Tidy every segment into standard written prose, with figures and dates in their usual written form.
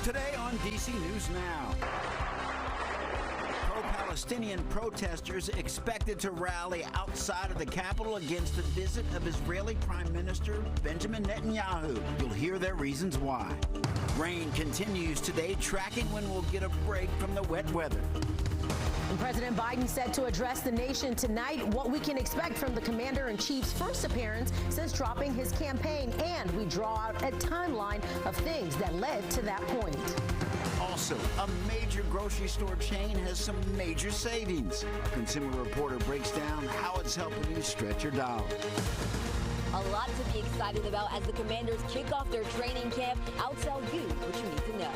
Today on DC News Now. Pro-Palestinian protesters expected to rally outside of the Capitol against the visit of Israeli Prime Minister Benjamin Netanyahu. You'll hear their reasons why. Rain continues today, tracking when we'll get a break from the wet weather. And President Biden said to address the nation tonight what we can expect from the commander-in-chief's first appearance since dropping his campaign. And we draw out a timeline of things that led to that point. Also, a major grocery store chain has some major savings. Our Consumer Reporter breaks down how it's helping you stretch your dollar. A lot to be excited about as the Commanders kick off their training camp. I'll tell you what you need to know.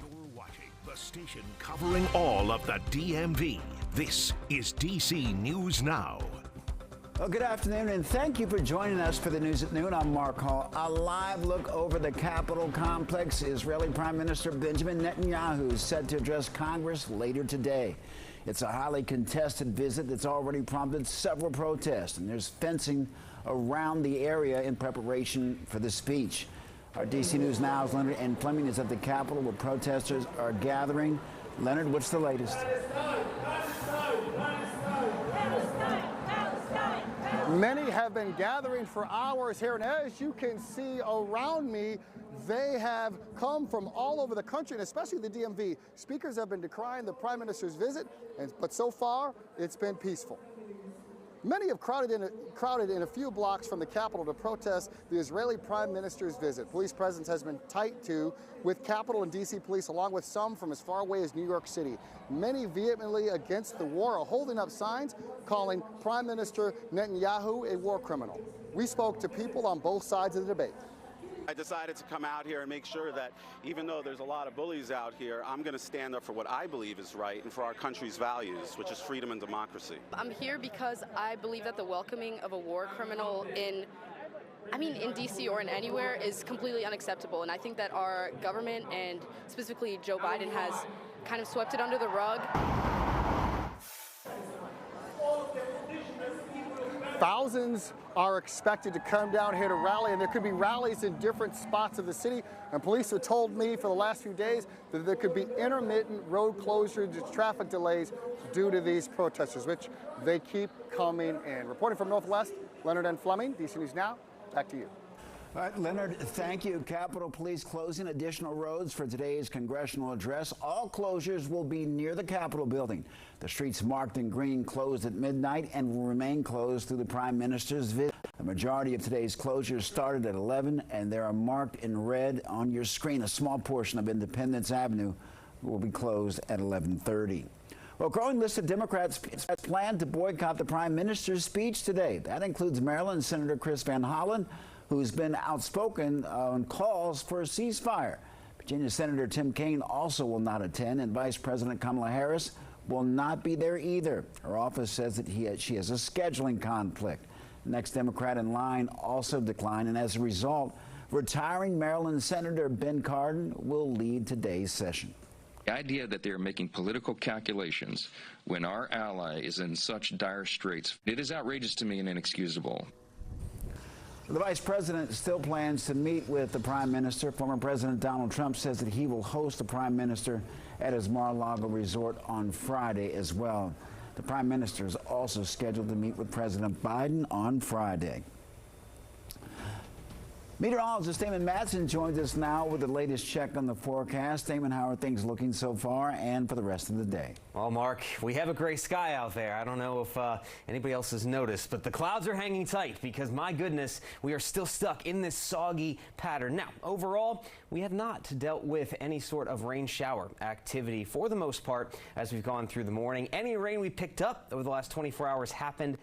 You're watching the station covering all of the DMV. This is DC News Now. Well, good afternoon, and thank you for joining us for the news at noon. I'm Mark Hall. A live look over the Capitol complex. Israeli Prime Minister Benjamin Netanyahu is set to address Congress later today. It's a highly contested visit that's already prompted several protests, and there's fencing around the area in preparation for the speech. Our DC News Now's Leonard N. Fleming is at the Capitol where protesters are gathering. Leonard, what's the latest? Many have been gathering for hours here, and as you can see around me, they have come from all over the country, and especially the DMV. Speakers have been decrying the Prime Minister's visit, but so far, it's been peaceful. Many have crowded in a few blocks from the Capitol to protest the Israeli Prime Minister's visit. Police presence has been tight, too, with Capitol and D.C. police, along with some from as far away as New York City. Many vehemently against the war are holding up signs calling Prime Minister Netanyahu a war criminal. We spoke to people on both sides of the debate. I decided to come out here and make sure that even though there's a lot of bullies out here, I'm going to stand up for what I believe is right and for our country's values, which is freedom and democracy. I'm here because I believe that the welcoming of a war criminal in D.C. or in anywhere is completely unacceptable. And I think that our government and specifically Joe Biden has kind of swept it under the rug. Thousands are expected to come down here to rally, and there could be rallies in different spots of the city. And police have told me for the last few days that there could be intermittent road closures, traffic delays due to these protesters, which they keep coming in. Reporting from Northwest, Leonard N. Fleming, DC News Now. Back to you. All right, Leonard, thank you. Capitol Police closing additional roads for today's congressional address. All closures will be near the Capitol building. The streets marked in green closed at midnight and will remain closed through the Prime Minister's visit. The majority of today's closures started at 11, and they are marked in red on your screen. A small portion of Independence Avenue will be closed at 11:30. Well, a growing list of Democrats plan to boycott the Prime Minister's speech today. That includes Maryland Senator Chris Van Hollen, who's been outspoken on calls for a ceasefire. Virginia Senator Tim Kaine also will not attend, and Vice President Kamala Harris will not be there either. Her office says that she has a scheduling conflict. The next Democrat in line also declined, and as a result, retiring Maryland Senator Ben Cardin will lead today's session. The idea that they're making political calculations when our ally is in such dire straits, it is outrageous to me and inexcusable. The vice president still plans to meet with the prime minister. Former President Donald Trump says that he will host the prime minister at his Mar-a-Lago resort on Friday as well. The prime minister is also scheduled to meet with President Biden on Friday. Meteorologist Damon Madsen joins us now with the latest check on the forecast. Damon, how are things looking so far and for the rest of the day? Well, Mark, we have a gray sky out there. I don't know if anybody else has noticed, but the clouds are hanging tight because, my goodness, we are still stuck in this soggy pattern. Now, overall, we have not dealt with any sort of rain shower activity for the most part as we've gone through the morning. Any rain we picked up over the last 24 hours happened.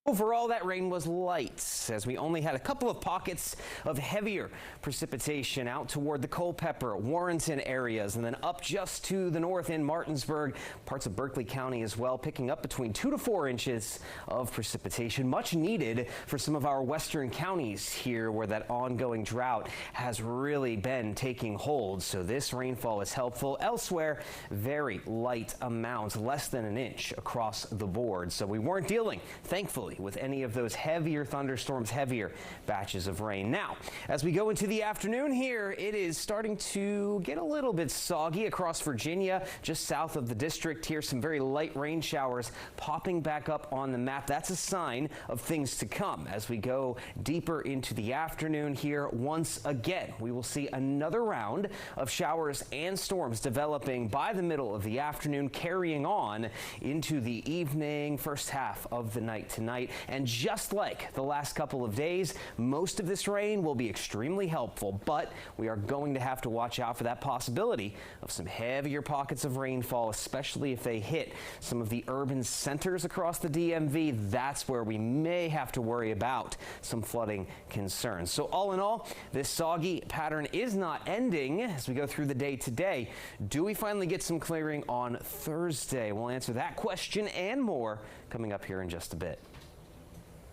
Overall, that rain was light, as we only had a couple of pockets of heavier precipitation out toward the Culpeper, Warrenton areas, and then up just to the north in Martinsburg, parts of Berkeley County as well, picking up between 2 to 4 inches of precipitation, much needed for some of our western counties here where that ongoing drought has really been taking hold. So this rainfall is helpful. Elsewhere, very light amounts, less than an inch across the board. So we weren't dealing, thankfully, early with any of those heavier thunderstorms, heavier batches of rain. Now, as we go into the afternoon here, it is starting to get a little bit soggy across Virginia, just south of the district here. Some very light rain showers popping back up on the map. That's a sign of things to come as we go deeper into the afternoon here. Once again, we will see another round of showers and storms developing by the middle of the afternoon, carrying on into the evening, first half of the night tonight. And just like the last couple of days, most of this rain will be extremely helpful, but we are going to have to watch out for that possibility of some heavier pockets of rainfall, especially if they hit some of the urban centers across the DMV. That's where we may have to worry about some flooding concerns. So all in all, this soggy pattern is not ending as we go through the day today. Do we finally get some clearing on Thursday? We'll answer that question and more coming up here in just a bit.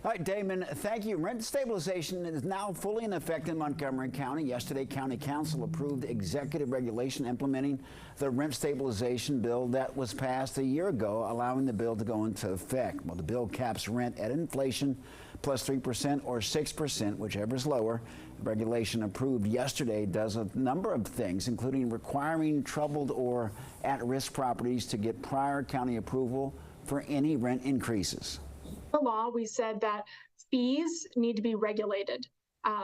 All right, Damon, thank you. Rent stabilization is now fully in effect in Montgomery County. Yesterday, County Council approved executive regulation implementing the rent stabilization bill that was passed a year ago, allowing the bill to go into effect. Well, the bill caps rent at inflation plus 3% or 6%, whichever is lower. Regulation approved yesterday does a number of things, including requiring troubled or at-risk properties to get prior county approval for any rent increases. The law, we said that fees need to be regulated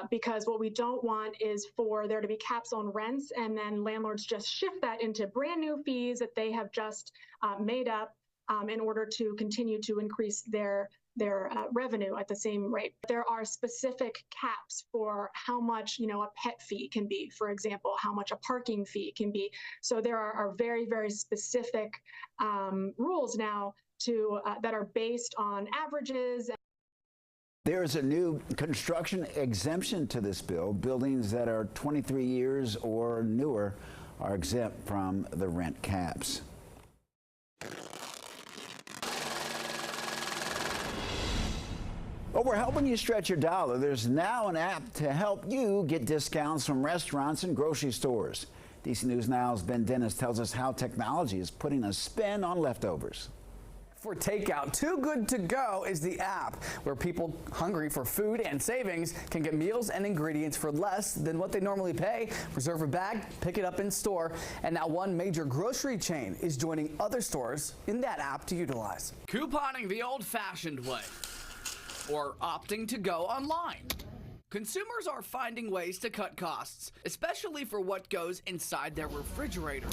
because what we don't want is for there to be caps on rents and then landlords just shift that into brand new fees that they have just made up in order to continue to increase their revenue at the same rate. There are specific caps for how much, a pet fee can be, for example, how much a parking fee can be. So there are very, very specific rules now that are based on averages. There is a new construction exemption to this bill. Buildings that are 23 years or newer are exempt from the rent caps. Well, we're helping you stretch your dollar. There's now an app to help you get discounts from restaurants and grocery stores. DC News Now's Ben Dennis tells us how technology is putting a spin on leftovers. For takeout, Too Good To Go is the app where people hungry for food and savings can get meals and ingredients for less than what they normally pay. Reserve a bag, pick it up in store, and now one major grocery chain is joining other stores in that app to utilize. Couponing the old-fashioned way, or opting to go online. Consumers are finding ways to cut costs, especially for what goes inside their refrigerator.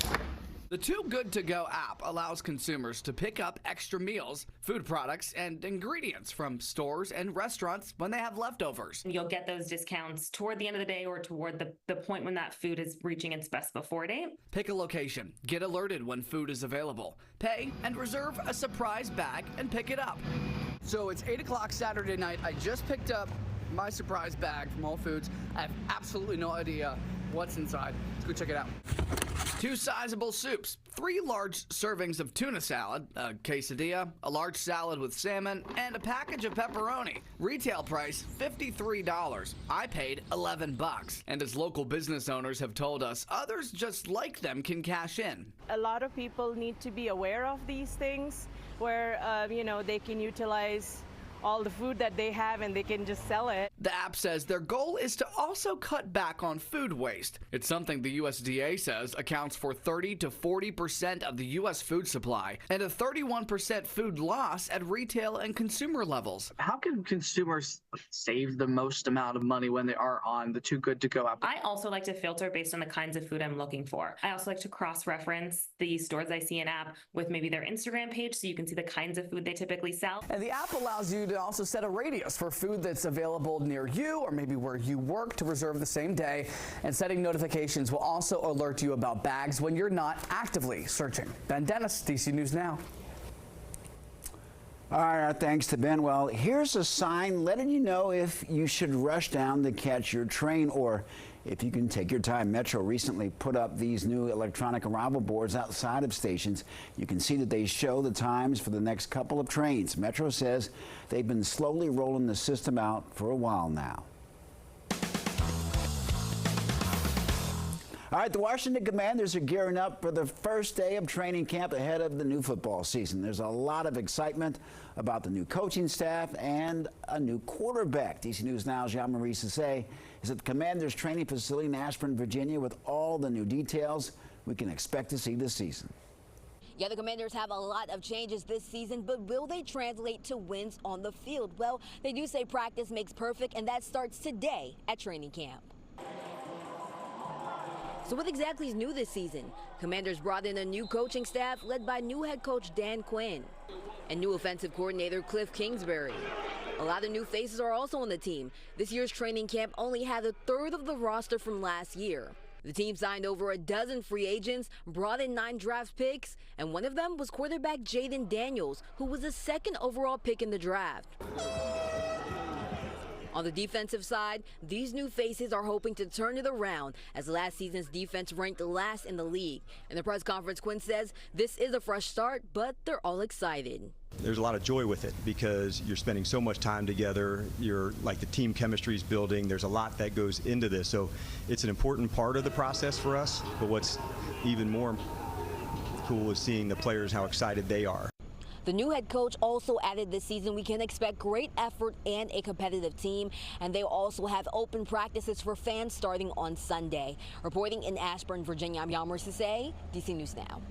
The Too Good To Go app allows consumers to pick up extra meals, food products, and ingredients from stores and restaurants when they have leftovers. You'll get those discounts toward the end of the day or toward the point when that food is reaching its best before date. Pick a location, get alerted when food is available, pay, and reserve a surprise bag and pick it up. So it's 8 o'clock Saturday night. I just picked up my surprise bag from Whole Foods. I have absolutely no idea what's inside. Let's go check it out. 2 sizable soups, 3 large servings of tuna salad, a quesadilla, a large salad with salmon, and a package of pepperoni. Retail price $53. I paid $11. And as local business owners have told us, others just like them can cash in. A lot of people need to be aware of these things where, they can utilize all the food that they have and they can just sell it. The app says their goal is to also cut back on food waste. It's something the USDA says accounts for 30 to 40% of the U.S. food supply and a 31% food loss at retail and consumer levels. How can consumers save the most amount of money when they are on the Too Good To Go app? I also like to filter based on the kinds of food I'm looking for. I also like to cross-reference the stores I see in app with maybe their Instagram page so you can see the kinds of food they typically sell. And the app allows you to also set a radius for food that's available near you or maybe where you work to reserve the same day. And setting notifications will also alert you about bags when you're not actively searching. Ben Dennis, DC News Now. All right, our thanks to Ben. Well, here's a sign letting you know if you should rush down to catch your train or if you can take your time. Metro recently put up these new electronic arrival boards outside of stations. You can see that they show the times for the next couple of trains. Metro says they've been slowly rolling the system out for a while now. All right, the Washington Commanders are gearing up for the first day of training camp ahead of the new football season. There's a lot of excitement about the new coaching staff and a new quarterback. DC News Now's Jean-Marie Cissé is at the Commanders training facility in Ashburn, Virginia, with all the new details we can expect to see this season. Yeah, the Commanders have a lot of changes this season, but will they translate to wins on the field? Well, they do say practice makes perfect, and that starts today at training camp. So what exactly is new this season? Commanders brought in a new coaching staff led by new head coach Dan Quinn and new offensive coordinator Cliff Kingsbury. A lot of new faces are also on the team. This year's training camp only had a third of the roster from last year. The team signed over a dozen free agents, brought in 9 draft picks, and one of them was quarterback Jaden Daniels, who was the second overall pick in the draft. On the defensive side, these new faces are hoping to turn it around as last season's defense ranked last in the league. In the press conference, Quinn says this is a fresh start, but they're all excited. There's a lot of joy with it because you're spending so much time together. The team chemistry is building. There's a lot that goes into this. So it's an important part of the process for us. But what's even more cool is seeing the players, how excited they are. The new head coach also added this season we can expect great effort and a competitive team, and they also have open practices for fans starting on Sunday. Reporting in Ashburn, Virginia, I'm Jean-Marie Cissé, DC News Now.